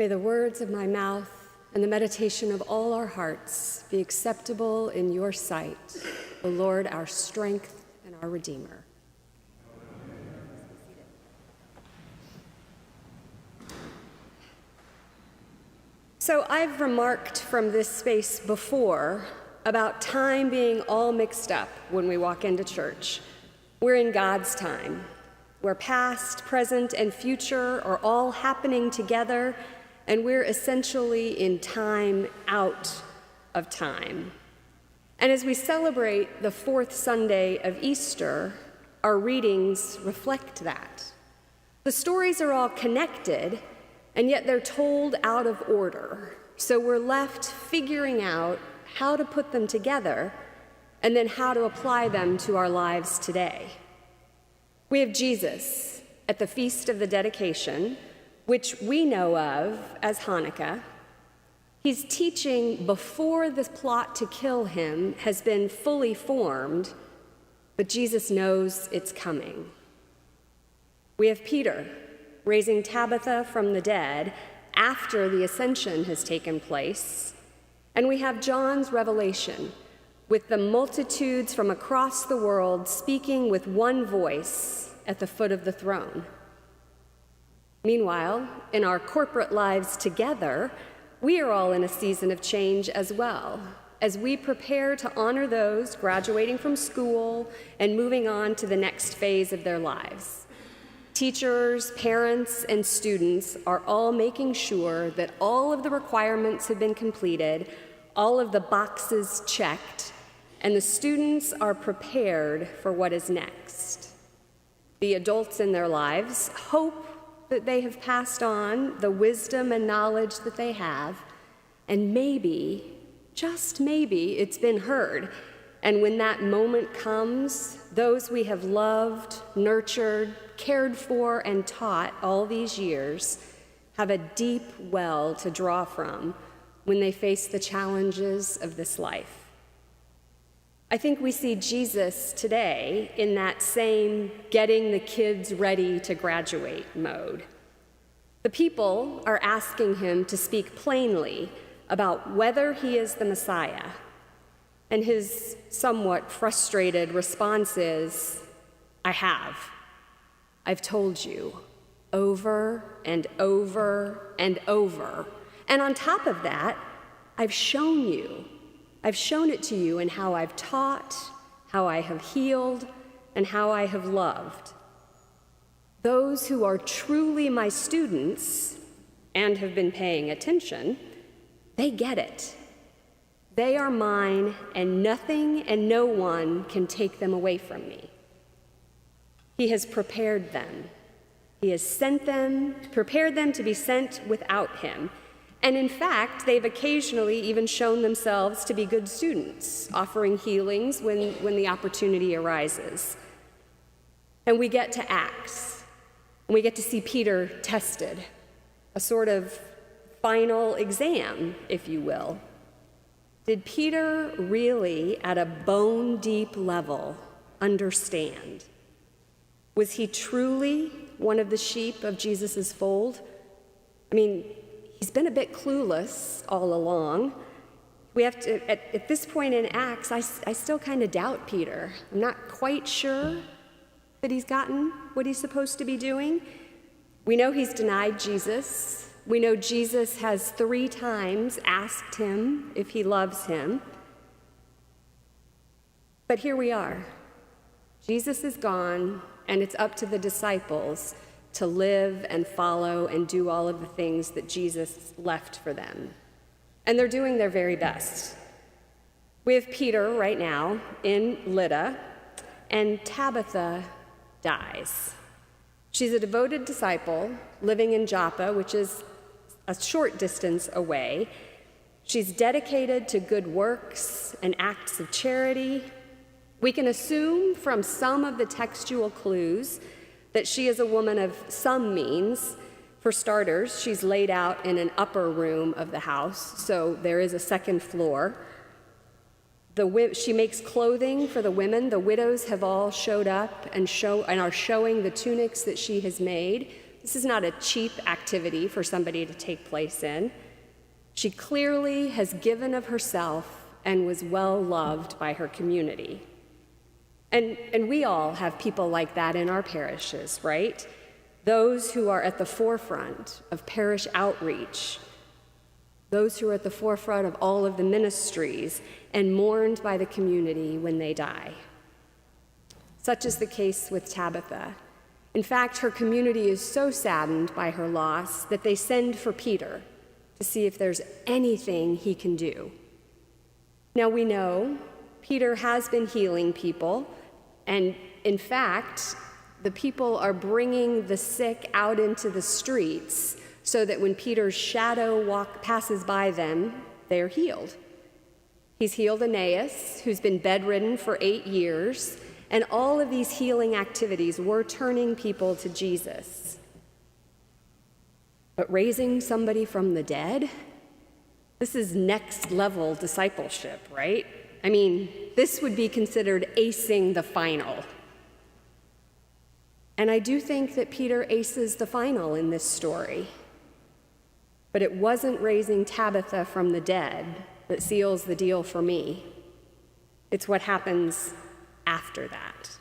May the words of my mouth and the meditation of all our hearts be acceptable in your sight, O Lord, our strength and our Redeemer. So I've remarked from this space before about time being all mixed up when we walk into church. We're in God's time, where past, present, and future are all happening together, and we're essentially in time out of time. And as we celebrate the fourth Sunday of Easter, our readings reflect that. The stories are all connected, and yet they're told out of order. So we're left figuring out how to put them together and then how to apply them to our lives today. We have Jesus at the Feast of the Dedication, which we know of as Hanukkah. He's teaching before the plot to kill him has been fully formed, but Jesus knows it's coming. We have Peter raising Tabitha from the dead after the ascension has taken place. And we have John's revelation, with the multitudes from across the world speaking with one voice at the foot of the throne. Meanwhile, in our corporate lives together, we are all in a season of change as well, as we prepare to honor those graduating from school and moving on to the next phase of their lives. Teachers, parents, and students are all making sure that all of the requirements have been completed, all of the boxes checked, and the students are prepared for what is next. The adults in their lives hope that they have passed on the wisdom and knowledge that they have, and maybe, just maybe, it's been heard. And when that moment comes, those we have loved, nurtured, cared for, and taught all these years have a deep well to draw from when they face the challenges of this life. I think we see Jesus today in that same getting the kids ready to graduate mode. The people are asking him to speak plainly about whether he is the Messiah. And his somewhat frustrated response is, I have. I've told you over and over and over. And on top of that, I've shown you. I've shown it to you in how I've taught, how I have healed, and how I have loved. Those who are truly my students and have been paying attention, they get it. They are mine, and nothing and no one can take them away from me. He has prepared them. He has sent them, prepared them to be sent without him. And in fact, they've occasionally even shown themselves to be good students, offering healings when the opportunity arises. And we get to Acts, and we get to see Peter tested, a sort of final exam, if you will. Did Peter really, at a bone-deep level, understand? Was he truly one of the sheep of Jesus' fold? I mean, he's been a bit clueless all along. We have to, at this point in Acts, I still kind of doubt Peter. I'm not quite sure that he's gotten what he's supposed to be doing. We know he's denied Jesus. We know Jesus has 3 times asked him if he loves him. But here we are. Jesus is gone, and it's up to the disciples to live and follow and do all of the things that Jesus left for them. And they're doing their very best. We have Peter right now in Lydda, and Tabitha dies. She's a devoted disciple living in Joppa, which is a short distance away. She's dedicated to good works and acts of charity. We can assume from some of the textual clues that she is a woman of some means. For starters, she's laid out in an upper room of the house, so there is a second floor. She makes clothing for the women. The widows have all showed up and are showing the tunics that she has made This is not a cheap activity for somebody to take place in. She clearly has given of herself and was well loved by her community. And we all have people like that in our parishes, right? Those who are at the forefront of parish outreach, those who are at the forefront of all of the ministries and mourned by the community when they die. Such is the case with Tabitha. In fact, her community is so saddened by her loss that they send for Peter to see if there's anything he can do. Now we know Peter has been healing people, and in fact, the people are bringing the sick out into the streets so that when Peter's shadow passes by them, they are healed. He's healed Aeneas, who's been bedridden for 8 years, and all of these healing activities were turning people to Jesus. But raising somebody from the dead, this is next level discipleship, right? I mean, this would be considered acing the final. And I do think that Peter aces the final in this story. But it wasn't raising Tabitha from the dead that seals the deal for me. It's what happens after that.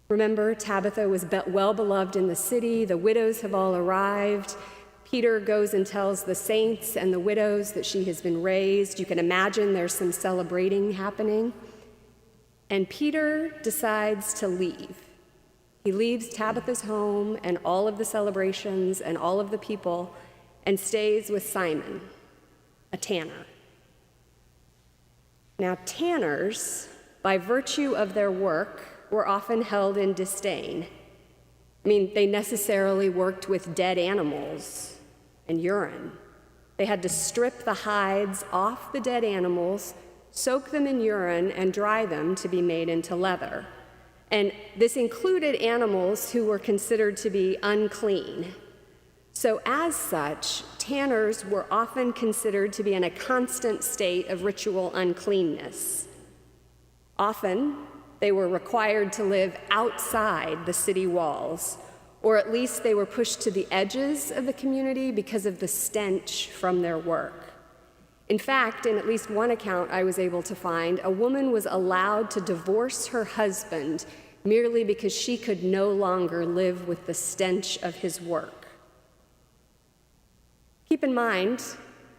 Remember, Tabitha was well beloved in the city. The widows have all arrived. Peter goes and tells the saints and the widows that she has been raised. You can imagine there's some celebrating happening. And Peter decides to leave. He leaves Tabitha's home and all of the celebrations and all of the people and stays with Simon, a tanner. Now, tanners, by virtue of their work, were often held in disdain. I mean, they necessarily worked with dead animals and urine. They had to strip the hides off the dead animals, soak them in urine, and dry them to be made into leather. And this included animals who were considered to be unclean. So as such, tanners were often considered to be in a constant state of ritual uncleanness. Often, they were required to live outside the city walls, or at least they were pushed to the edges of the community because of the stench from their work. In fact, in at least one account I was able to find, a woman was allowed to divorce her husband merely because she could no longer live with the stench of his work. Keep in mind,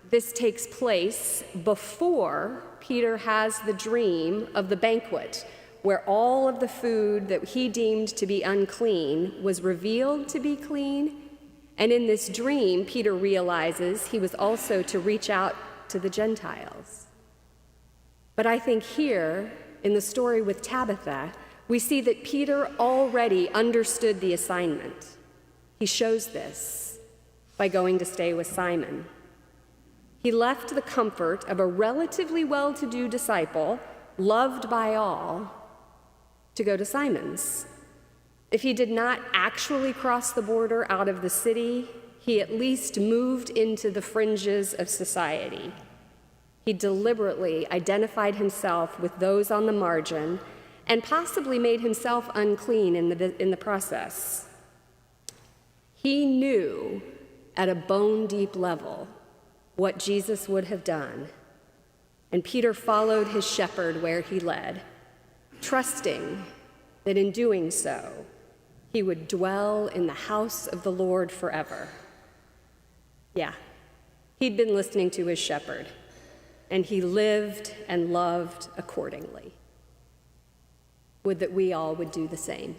this takes place before Peter has the dream of the banquet, where all of the food that he deemed to be unclean was revealed to be clean. And in this dream, Peter realizes he was also to reach out to the Gentiles. But I think here, in the story with Tabitha, we see that Peter already understood the assignment. He shows this by going to stay with Simon. He left the comfort of a relatively well-to-do disciple, loved by all, to go to Simon's. If he did not actually cross the border out of the city, he at least moved into the fringes of society. He deliberately identified himself with those on the margin and possibly made himself unclean in the process. He knew at a bone-deep level what Jesus would have done, and Peter followed his shepherd where he led, trusting that in doing so, he would dwell in the house of the Lord forever. Yeah, he'd been listening to his shepherd, and he lived and loved accordingly. Would that we all would do the same.